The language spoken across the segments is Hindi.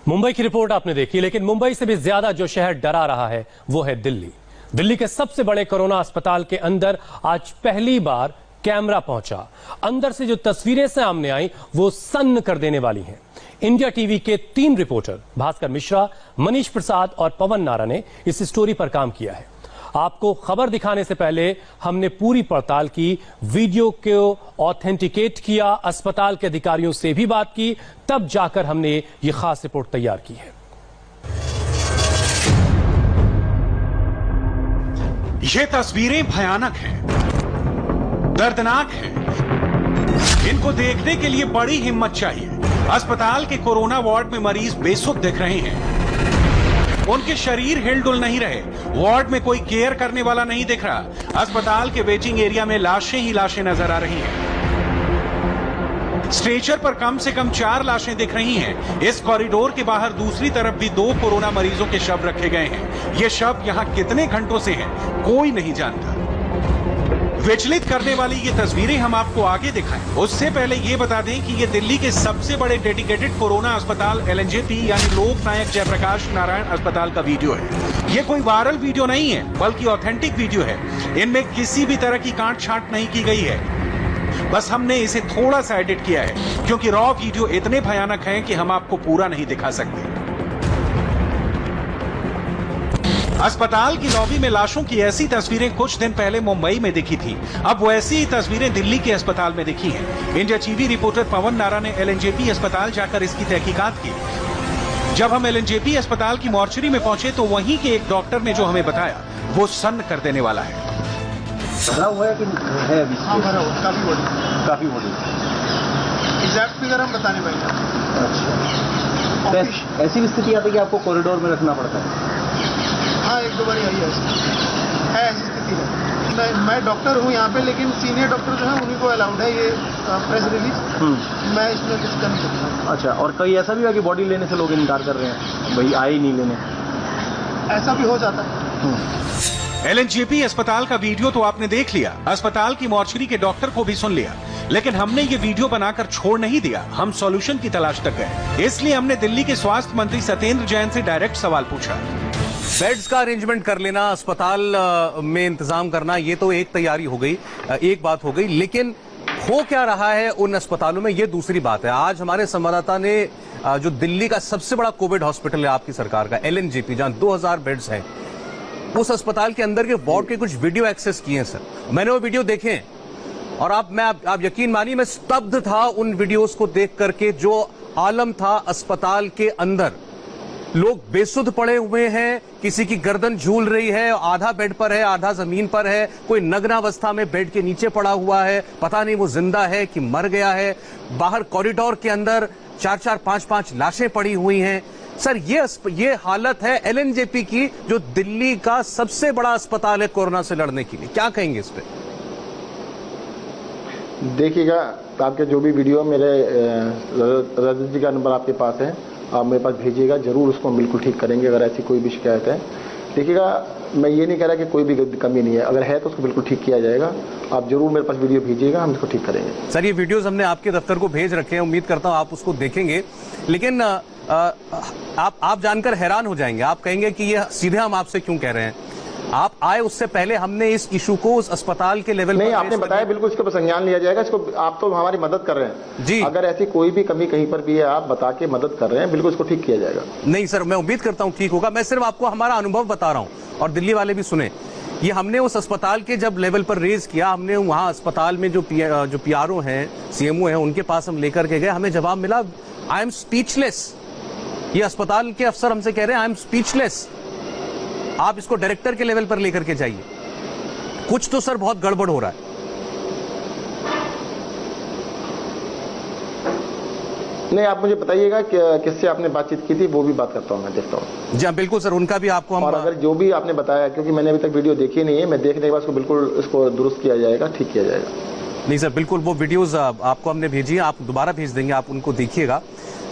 मुंबई की रिपोर्ट आपने देखी, लेकिन मुंबई से भी ज्यादा जो शहर डरा रहा है वो है दिल्ली। दिल्ली के सबसे बड़े कोरोना अस्पताल के अंदर आज पहली बार कैमरा पहुंचा। अंदर से जो तस्वीरें सामने आई वो सन्न कर देने वाली हैं। इंडिया टीवी के 3 रिपोर्टर भास्कर मिश्रा, मनीष प्रसाद और पवन नारा ने इस स्टोरी पर काम किया है। आपको खबर दिखाने से पहले हमने पूरी पड़ताल की, वीडियो को ऑथेंटिकेट किया, अस्पताल के अधिकारियों से भी बात की, तब जाकर हमने ये खास रिपोर्ट तैयार की है। ये तस्वीरें भयानक हैं, दर्दनाक हैं। इनको देखने के लिए बड़ी हिम्मत चाहिए। अस्पताल के कोरोना वार्ड में मरीज बेसुध दिख रहे हैं। उनके शरीर हिलडुल नहीं रहे। वार्ड में कोई केयर करने वाला नहीं दिख रहा। अस्पताल के वेटिंग एरिया में लाशें ही लाशें नजर आ रही हैं। स्ट्रेचर पर कम से कम 4 लाशें दिख रही हैं। इस कॉरिडोर के बाहर दूसरी तरफ भी 2 कोरोना मरीजों के शव रखे गए हैं। ये शव यहां कितने घंटों से हैं, कोई नहीं जानता। विचलित करने वाली ये तस्वीरें हम आपको आगे दिखाएं। उससे पहले ये बता दें कि ये दिल्ली के सबसे बड़े डेडिकेटेड कोरोना अस्पताल LNJP यानी लोक नायक जयप्रकाश नारायण अस्पताल का वीडियो है। ये कोई वायरल वीडियो नहीं है, बल्कि ऑथेंटिक वीडियो है। इनमें किसी भी तरह की काट छांट नहीं की गई है। बस हमने इसे थोड़ा सा एडिट किया है, क्योंकि रॉ वीडियो इतने भयानक हैं कि हम आपको पूरा नहीं दिखा सकते। अस्पताल की लॉबी में लाशों की ऐसी तस्वीरें कुछ दिन पहले मुंबई में दिखी थी। अब वैसी ही तस्वीरें दिल्ली के अस्पताल में दिखी हैं। इंडिया टीवी रिपोर्टर पवन नारा ने LNJP अस्पताल जाकर इसकी तहकीकात की। जब हम LNJP अस्पताल की मॉर्चरी में पहुंचे तो वहीं के एक डॉक्टर ने जो हमें बताया वो सन्न कर देने वाला है। भरा हुआ है कि है अभी? हाँ, भरा हुआ, काफी बड़ी। एग्जैक्ट फिगर हम बता नहीं पाएंगे। अच्छा, ऐसी भी स्थिति आती है कि आपको कॉरिडोर में रखना पड़ता है? हाँ, 1-2 बार आई है ऐसी स्थिति है। मैं डॉक्टर हूँ यहाँ पे, लेकिन सीनियर डॉक्टर जो है उन्हीं को अलाउड है ये प्रेस रिलीज। मैं इसमें कुछ कर नहीं सकता। अच्छा, और कहीं ऐसा भी है कि बॉडी लेने से लोग इनकार कर रहे हैं, भाई आए ही नहीं लेने? ऐसा भी हो जाता है। LNJP अस्पताल का वीडियो तो आपने देख लिया, अस्पताल की मॉर्चरी के डॉक्टर को भी सुन लिया, लेकिन हमने ये वीडियो बनाकर छोड़ नहीं दिया। हम सॉल्यूशन की तलाश तक गए। इसलिए हमने दिल्ली के स्वास्थ्य मंत्री सत्येंद्र जैन से डायरेक्ट सवाल पूछा। बेड्स का अरेंजमेंट कर लेना, अस्पताल में इंतजाम करना, ये तो एक तैयारी हो गई, एक बात हो गई, लेकिन हो क्या रहा है उन अस्पतालों में, ये दूसरी बात है। आज हमारे संवाददाता ने जो दिल्ली का सबसे बड़ा कोविड हॉस्पिटल है आपकी सरकार का, LNJP, जहां 2000 बेड्स हैं, उस अस्पताल के अंदर के वार्ड के कुछ वीडियो एक्सेस किए हैं सर। मैंने वो वीडियो देखे हैं और आप यकीन मानिए मैं स्तब्ध था उन वीडियोस को देख करके। जो आलम था अस्पताल के अंदर, लोग बेसुध पड़े हुए हैं, किसी की गर्दन झूल रही है, आधा बेड पर है, आधा जमीन पर है, कोई नग्नावस्था में बेड के नीचे पड़ा हुआ है, पता नहीं वो जिंदा है कि मर गया है। बाहर कॉरिडोर के अंदर 4-4, 5-5 लाशें पड़ी हुई हैं। सर, ये हालत है LNJP की, जो दिल्ली का सबसे बड़ा अस्पताल है कोरोना से लड़ने के लिए। क्या कहेंगे इस पे? देखिएगा, आपके जो भी वीडियो, मेरे रजत जी का नंबर आपके पास है, आप मेरे पास भेजिएगा, जरूर उसको बिल्कुल ठीक करेंगे अगर ऐसी कोई भी शिकायत है। देखिएगा, मैं ये नहीं कह रहा कि कोई भी कमी नहीं है, अगर है तो उसको बिल्कुल ठीक किया जाएगा। आप जरूर मेरे पास वीडियो भेजिएगा, हम इसको ठीक करेंगे। सर, ये वीडियोस हमने आपके दफ्तर को भेज रखे हैं, उम्मीद करता हूं आप उसको देखेंगे, लेकिन आप जानकर हैरान हो जाएंगे। आप कहेंगे कि ये सीधे हम आपसे क्यों कह रहे हैं। आप आए उससे पहले हमने इस इशू को उस अस्पताल के लेवल नहीं, आपने बताया, बिल्कुल इसके ऊपर संज्ञान लिया जाएगा। इसको आप तो हमारी मदद कर रहे हैं जी। अगर ऐसी कोई भी कमी कहीं पर भी है, आप बता के मदद कर रहे हैं, बिल्कुल इसको ठीक किया जाएगा। नहीं सर, मैं उम्मीद करता हूं ठीक होगा। मैं सिर्फ आपको हमारा अनुभव बता रहा हूं और दिल्ली वाले भी सुने। ये हमने उस अस्पताल के जब लेवल पर रेज किया, हमने वहां अस्पताल में जो PRO हैं, CMO हैं, उनके पास हम लेकर के गए, हमें जवाब मिला, आई एम स्पीचलेस। ये अस्पताल के अफसर हमसे कह रहे हैं, आई एम स्पीचलेस, आप इसको डायरेक्टर के लेवल पर लेकर के जाइए। कुछ तो सर बहुत गड़बड़ हो रहा है। नहीं, आप मुझे बताइएगा कि किससे आपने बातचीत की थी, वो भी बात करता हूँ, मैं देखता हूँ। जी बिल्कुल सर, उनका भी आपको हम, और अगर जो भी आपने बताया, क्योंकि मैंने अभी तक वीडियो देखी नहीं है, मैं देखने के बाद उसको बिल्कुल इसको दुरुस्त किया जाएगा, ठीक किया जाएगा। नहीं सर, बिल्कुल वो वीडियोस आपको हमने भेजी है, आप दोबारा भेज देंगे, आप उनको देखिएगा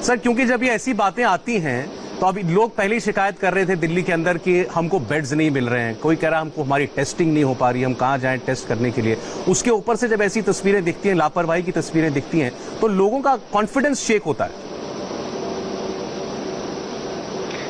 सर। क्योंकि जब ये ऐसी बातें आती हैं तो अभी लोग पहले ही शिकायत कर रहे थे दिल्ली के अंदर कि हमको बेड्स नहीं मिल रहे हैं, कोई कह रहा है हमको हमारी टेस्टिंग नहीं हो पा रही, हम कहाँ जाएं टेस्ट करने के लिए। उसके ऊपर से जब ऐसी तस्वीरें दिखती हैं, लापरवाही की तस्वीरें दिखती हैं, तो लोगों का कॉन्फिडेंस शेक होता है।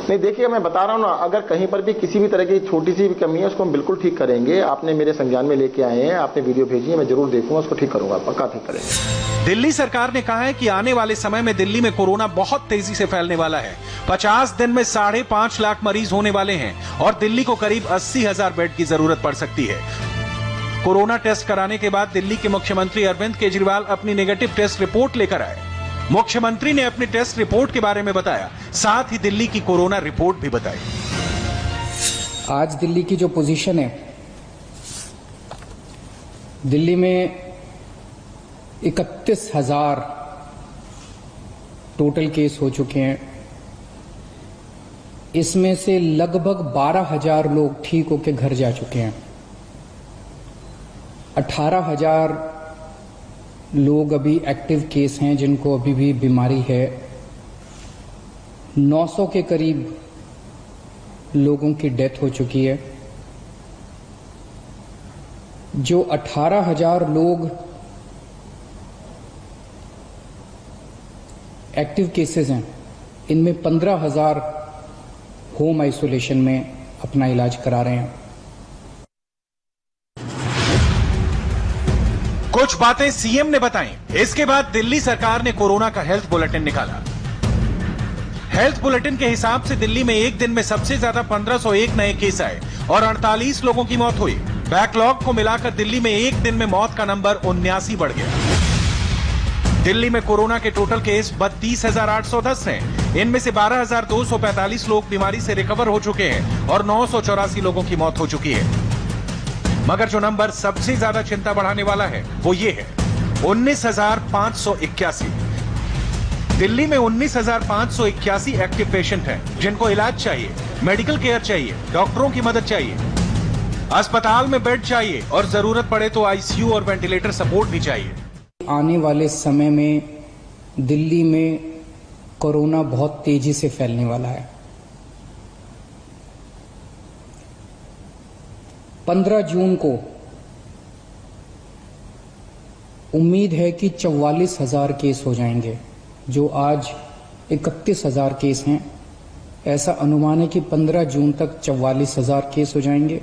नहीं, देखिए मैं बता रहा हूँ ना, अगर कहीं पर भी किसी भी तरह की छोटी सी भी कमी है उसको हम बिल्कुल ठीक करेंगे। आपने मेरे संज्ञान में लेके आए हैं, आपने वीडियो भेजी है, मैं जरूर देखूंगा, उसको ठीक करूंगा, पक्का ठीक करेंगे। दिल्ली सरकार ने कहा है कि आने वाले समय में दिल्ली में कोरोना बहुत तेजी से फैलने वाला है। 50 दिन में 5.5 लाख मरीज होने वाले हैं और दिल्ली को करीब 80,000 बेड की जरूरत पड़ सकती है। कोरोना टेस्ट कराने के बाद दिल्ली के मुख्यमंत्री अरविंद केजरीवाल अपनी नेगेटिव टेस्ट रिपोर्ट लेकर आए। मुख्यमंत्री ने अपनी टेस्ट रिपोर्ट के बारे में बताया, साथ ही दिल्ली की कोरोना रिपोर्ट भी बताई। आज दिल्ली की जो पोजीशन है, दिल्ली में 31,000 टोटल केस हो चुके हैं। इसमें से लगभग 12,000 लोग ठीक होकर घर जा चुके हैं। 18,000 लोग अभी एक्टिव केस हैं जिनको अभी भी बीमारी है। 900 के करीब लोगों की डेथ हो चुकी है। जो 18,000 लोग एक्टिव केसेस हैं, इनमें 15,000 होम आइसोलेशन में अपना इलाज करा रहे हैं। कुछ बातें सीएम ने बताई। इसके बाद दिल्ली सरकार ने कोरोना का हेल्थ बुलेटिन निकाला। हेल्थ बुलेटिन के हिसाब से दिल्ली में एक दिन में सबसे ज्यादा 1501 नए केस आए और 48 लोगों की मौत हुई। बैकलॉग को मिलाकर दिल्ली में एक दिन में मौत का नंबर 79 बढ़ गया। दिल्ली में कोरोना के टोटल केस 32,810 हैं। इनमें से 12,245 लोग बीमारी से रिकवर हो चुके हैं और 984 लोगों की मौत हो चुकी है। मगर जो नंबर सबसे ज्यादा चिंता बढ़ाने वाला है वो ये है, 19,581। दिल्ली में 19,581 एक्टिव पेशेंट हैं जिनको इलाज चाहिए, मेडिकल केयर चाहिए, डॉक्टरों की मदद चाहिए, अस्पताल में बेड चाहिए और जरूरत पड़े तो आईसीयू और वेंटिलेटर सपोर्ट भी चाहिए। आने वाले समय में दिल्ली में कोरोना बहुत तेजी से फैलने वाला है। 15 जून को उम्मीद है कि 44,000 केस हो जाएंगे। जो आज 31,000 केस हैं, ऐसा अनुमान है कि 15 जून तक 44,000 केस हो जाएंगे।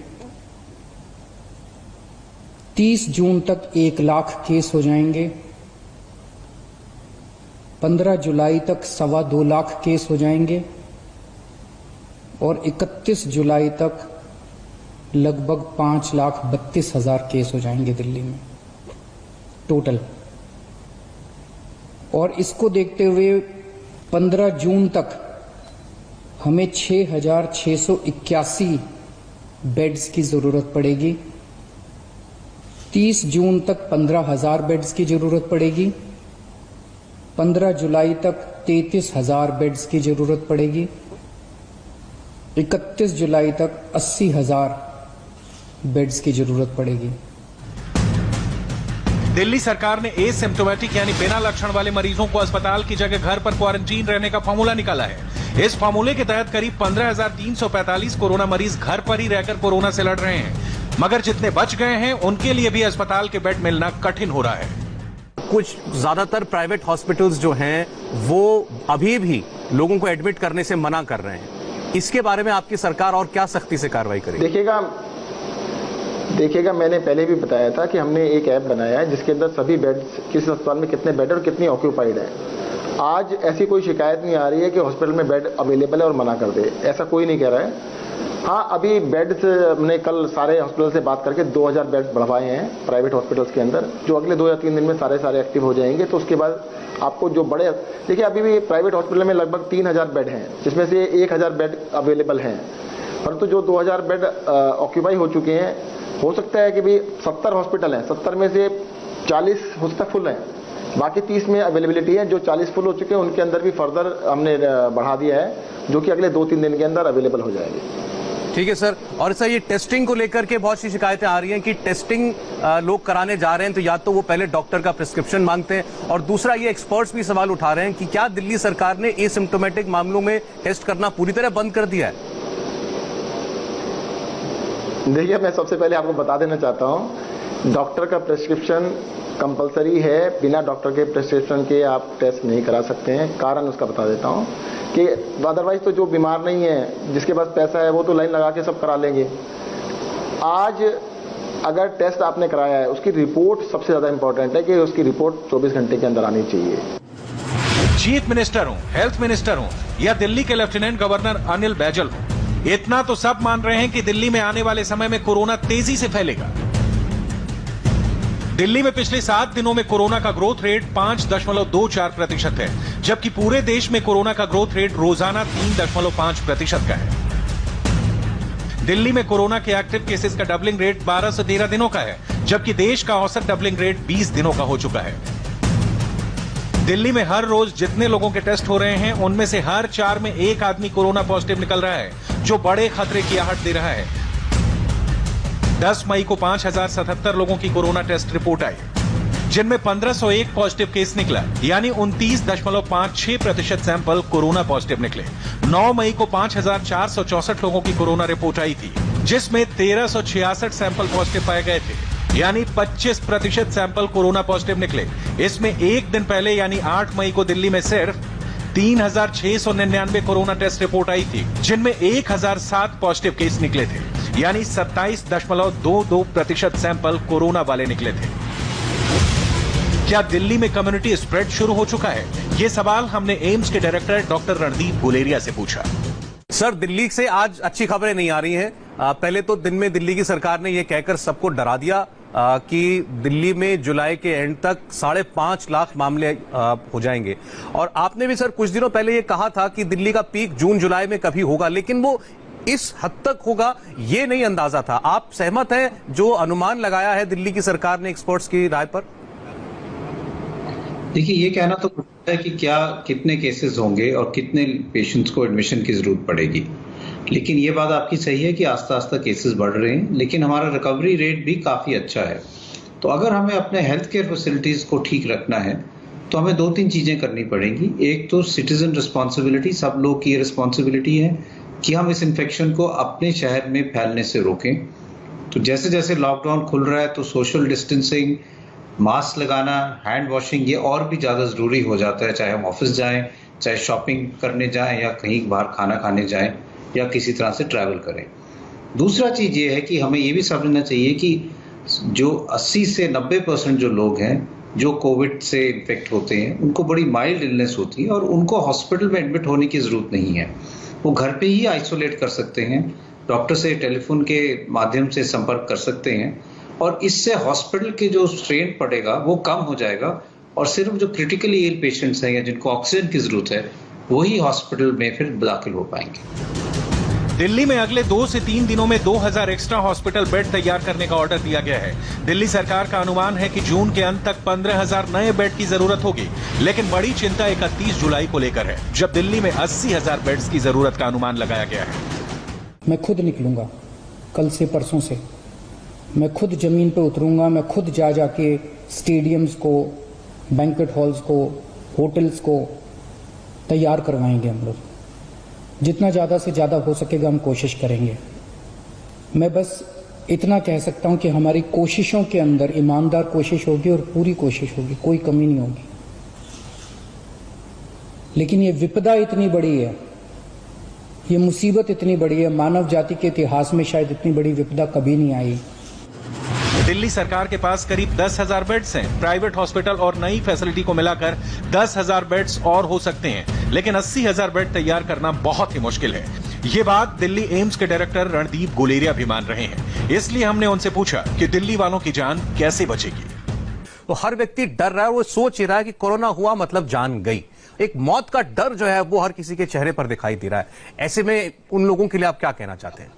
30 जून तक 1 लाख केस हो जाएंगे। 15 जुलाई तक 2.25 लाख केस हो जाएंगे और 31 जुलाई तक लगभग 5,32,000 केस हो जाएंगे दिल्ली में टोटल। और इसको देखते हुए 15 जून तक हमें 6,681 बेड्स की जरूरत पड़ेगी। 30 जून तक 15,000 बेड्स की जरूरत पड़ेगी। 15 जुलाई तक 33,000 बेड्स की जरूरत पड़ेगी। 31 जुलाई तक 80,000 बेड्स की जरूरत पड़ेगी। दिल्ली सरकार ने एसिम्प्टोमेटिक यानी बिना लक्षण वाले मरीजों को अस्पताल की जगह घर पर क्वारंटीन रहने का फार्मूला निकाला है। इस फार्मूले के तहत करीब 15,345 कोरोना मरीज घर पर ही रहकर कोरोना से लड़ रहे हैं। मगर जितने बच गए हैं उनके लिए भी अस्पताल के बेड मिलना कठिन हो रहा है। कुछ ज्यादातर प्राइवेट हॉस्पिटल्स जो हैं वो अभी भी लोगों को एडमिट करने से मना कर रहे हैं। इसके बारे में आपकी सरकार और क्या सख्ती से कार्रवाई करेगी? देखिएगा, मैंने पहले भी बताया था कि हमने एक ऐप बनाया है जिसके अंदर सभी बेड्स, किस अस्पताल में कितने बेड और कितनी ऑक्यूपाइड है। आज ऐसी कोई शिकायत नहीं आ रही है कि हॉस्पिटल में बेड अवेलेबल है और मना कर दे, ऐसा कोई नहीं कह रहा है। हाँ, अभी बेड्स हमने कल सारे हॉस्पिटल से बात करके 2,000 बेड्स बढ़वाए हैं प्राइवेट हॉस्पिटल्स के अंदर, जो अगले 2 या 3 दिन में सारे एक्टिव हो जाएंगे। तो उसके बाद आपको जो बड़े, देखिए अभी भी प्राइवेट हॉस्पिटल में लगभग 3,000 बेड हैं, जिसमें से 1,000 बेड अवेलेबल हैं, परंतु जो 2,000 बेड ऑक्यूपाई हो चुके हैं, हो सकता है कि भी 70 हॉस्पिटल हैं, 70 में से 40 हो सकता फुल हैं, बाकी 30 में अवेलेबिलिटी है। जो 40 फुल हो चुके हैं उनके अंदर भी फर्दर हमने बढ़ा दिया है, जो कि अगले 2-3 दिन के अंदर अवेलेबल हो जाएंगे। ठीक है सर। और सर, ये टेस्टिंग को लेकर के बहुत सी शिकायतें आ रही हैं कि टेस्टिंग लोग कराने जा रहे हैं तो या तो वो पहले डॉक्टर का प्रिस्क्रिप्शन मांगते हैं, और दूसरा ये एक्सपर्ट्स भी सवाल उठा रहे हैं कि क्या दिल्ली सरकार ने एसिम्प्टोमेटिक मामलों में टेस्ट करना पूरी तरह बंद कर दिया है? देखिए, मैं सबसे पहले आपको बता देना चाहता हूं, डॉक्टर का प्रिस्क्रिप्शन कंपलसरी है, बिना डॉक्टर के प्रिस्क्रिप्शन के आप टेस्ट नहीं करा सकते हैं। कारण उसका बता देता हूं कि अदरवाइज तो जो बीमार नहीं है, जिसके पास पैसा है, वो तो लाइन लगा के सब करा लेंगे। आज अगर टेस्ट आपने कराया है, उसकी रिपोर्ट सबसे ज्यादा इंपॉर्टेंट है कि उसकी रिपोर्ट 24 घंटे के अंदर आनी चाहिए। चीफ मिनिस्टर हो, हेल्थ मिनिस्टर हो या दिल्ली के लेफ्टिनेंट गवर्नर अनिल बैजल हो, इतना तो सब मान रहे हैं कि दिल्ली में आने वाले समय में कोरोना तेजी से फैलेगा। दिल्ली में पिछले 7 दिनों में कोरोना का ग्रोथ रेट 5.24% है, जबकि पूरे देश में कोरोना का ग्रोथ रेट रोजाना 3.5% का है। दिल्ली में कोरोना के एक्टिव केसेस का डबलिंग रेट 12 से 13 दिनों का है, जबकि देश का औसत डबलिंग रेट 20 दिनों का हो चुका है। दिल्ली में हर रोज जितने लोगों के टेस्ट हो रहे हैं, उनमें से हर 4 में एक आदमी कोरोना पॉजिटिव निकल रहा है, जो बड़े खतरे की आहट दे रहा है। 10 मई को 5077 लोगों की कोरोना टेस्ट रिपोर्ट आई, जिनमें 1501 पॉजिटिव केस निकला, यानी 29.56% सैंपल कोरोना पॉजिटिव निकले। 9 मई को 5464 लोगों की कोरोना रिपोर्ट आई थी, जिसमें 1366 सैंपल पॉजिटिव पाए गए थे, यानी 25% सैंपल कोरोना पॉजिटिव निकले। इसमें एक दिन पहले यानी 8 मई को दिल्ली में सिर्फ 3699 कोरोना टेस्ट रिपोर्ट आई थी, जिनमें 1007 पॉजिटिव केस निकले थे, यानी 27.22% सैंपल कोरोना वाले निकले थे। क्या दिल्ली में कम्युनिटी स्प्रेड शुरू हो चुका है? ये सवाल हमने एम्स के डायरेक्टर डॉक्टर रणदीप गुलेरिया से पूछा। सर, दिल्ली से आज अच्छी खबरें नहीं आ रही हैं। पहले तो दिन में दिल्ली की सरकार ने यह कहकर सबको डरा दिया कि दिल्ली में जुलाई के एंड तक 5.5 लाख मामले हो जाएंगे, और आपने भी सर कुछ दिनों पहले ये कहा था कि दिल्ली का पीक जून जुलाई में कभी होगा, लेकिन वो इस हद तक होगा ये नहीं अंदाजा था। आप सहमत हैं जो अनुमान लगाया है दिल्ली की सरकार ने एक्सपर्ट्स की राय पर? देखिए, ये कहना तो है कि क्या कितने केसेस होंगे और कितने पेशेंट्स को एडमिशन की जरूरत पड़ेगी, लेकिन ये बात आपकी सही है कि आस्ता आस्ता केसेस बढ़ रहे हैं, लेकिन हमारा रिकवरी रेट भी काफ़ी अच्छा है। तो अगर हमें अपने हेल्थ केयर फैसिलिटीज़ को ठीक रखना है तो हमें 2-3 चीज़ें करनी पड़ेंगी। एक तो सिटीजन रिस्पॉन्सिबिलिटी, सब लोग की रिस्पॉन्सिबिलिटी है कि हम इस इन्फेक्शन को अपने शहर में फैलने से रोकें। तो जैसे जैसे लॉकडाउन खुल रहा है तो सोशल डिस्टेंसिंग, मास्क लगाना, हैंड वॉशिंग, ये और भी ज़्यादा ज़रूरी हो जाता है, चाहे हम ऑफिस जाएं, चाहे शॉपिंग करने जाएं, या कहीं बाहर खाना खाने जाएं, या किसी तरह से ट्रैवल करें। दूसरा चीज़ ये है कि हमें ये भी समझना चाहिए कि जो 80 से 90% जो लोग हैं जो कोविड से इन्फेक्ट होते हैं, उनको बड़ी माइल्ड इलनेस होती है और उनको हॉस्पिटल में एडमिट होने की ज़रूरत नहीं है। वो घर पे ही आइसोलेट कर सकते हैं, डॉक्टर से टेलीफोन के माध्यम से संपर्क कर सकते हैं, और इससे हॉस्पिटल के जो स्ट्रेन पड़ेगा वो कम हो जाएगा, और सिर्फ जो क्रिटिकली इल पेशेंट्स हैं या जिनको ऑक्सीजन की जरूरत है वही हॉस्पिटल में फिर दाखिल हो पाएंगे। दिल्ली में अगले 2 से 3 दिनों में 2000 एक्स्ट्रा हॉस्पिटल बेड तैयार करने का ऑर्डर दिया गया है। दिल्ली सरकार का अनुमान है कि जून के अंत तक 15,000 नए बेड की जरूरत होगी, लेकिन बड़ी चिंता 31 जुलाई को लेकर है, जब दिल्ली में 80,000 बेड्स की जरूरत का अनुमान लगाया गया है। मैं खुद निकलूंगा, कल से परसों से मैं खुद जमीन पे उतरूंगा, मैं खुद जाके स्टेडियम्स को, बैंक्वेट हॉल्स को, होटल्स को तैयार करवाएंगे। हम लोग जितना ज़्यादा से ज़्यादा हो सकेगा हम कोशिश करेंगे। मैं बस इतना कह सकता हूं कि हमारी कोशिशों के अंदर ईमानदार कोशिश होगी और पूरी कोशिश होगी, कोई कमी नहीं होगी। लेकिन ये विपदा इतनी बड़ी है, ये मुसीबत इतनी बड़ी है, मानव जाति के इतिहास में शायद इतनी बड़ी विपदा कभी नहीं आई। दिल्ली सरकार के पास करीब 10,000 बेड्स हैं। प्राइवेट हॉस्पिटल और नई फैसिलिटी को मिलाकर 10,000 बेड्स और हो सकते हैं, लेकिन 80,000 बेड तैयार करना बहुत ही मुश्किल है। ये बात दिल्ली एम्स के डायरेक्टर रणदीप गुलेरिया भी मान रहे हैं। इसलिए हमने उनसे पूछा कि दिल्ली वालों की जान कैसे बचेगी। तो हर व्यक्ति डर रहा है, वो सोच ही रहा है कि कोरोना हुआ मतलब जान गई। एक मौत का डर जो है वो हर किसी के चेहरे पर दिखाई दे रहा है। ऐसे में उन लोगों के लिए आप क्या कहना चाहते हैं?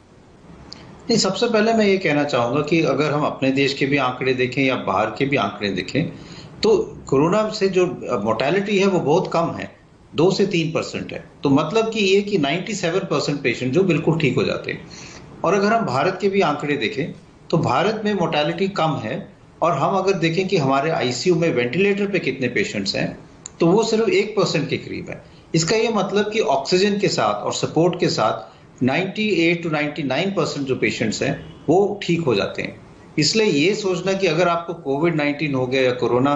नहीं, सबसे पहले मैं ये कहना चाहूंगा कि अगर हम अपने देश के भी आंकड़े देखें या बाहर के भी आंकड़े देखें तो कोरोना से जो मोर्टेलिटी है वो बहुत कम है, 2 से 3% है। तो मतलब कि ये कि 97% पेशेंट जो बिल्कुल ठीक हो जाते हैं। और अगर हम भारत के भी आंकड़े देखें तो भारत में मोर्टेलिटी कम है, और हम अगर देखें कि हमारे आईसीयू में वेंटिलेटर पे कितने पेशेंट्स हैं तो वो सिर्फ 1% के करीब है। इसका ये मतलब कि ऑक्सीजन के साथ और सपोर्ट के साथ 98 to 99% जो पेशेंट्स हैं वो ठीक हो जाते हैं। इसलिए ये सोचना कि अगर आपको कोविड-19 हो गया या कोरोना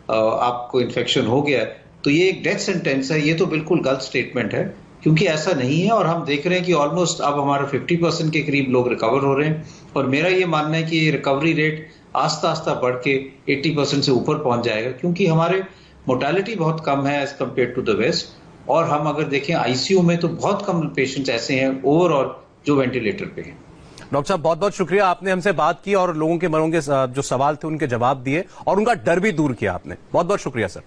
आपको इन्फेक्शन हो गया तो ये एक डेथ सेंटेंस है, ये तो बिल्कुल गलत स्टेटमेंट है, क्योंकि ऐसा नहीं है। और हम देख रहे हैं कि ऑलमोस्ट अब हमारा 50% के करीब लोग रिकवर हो रहे हैं और मेरा ये मानना है कि रिकवरी रेट आस्ता आस्ता बढ़ के 80% से ऊपर पहुंच जाएगा, क्योंकि हमारे मोर्टेलिटी बहुत कम है as compare to the west. और हम अगर देखें आईसीयू में तो बहुत कम पेशेंट्स ऐसे हैं ओवरऑल जो वेंटिलेटर पे हैं। डॉक्टर साहब बहुत बहुत शुक्रिया, आपने हमसे बात की और लोगों के मनों के जो सवाल थे उनके जवाब दिए और उनका डर भी दूर किया आपने। बहुत बहुत शुक्रिया सर।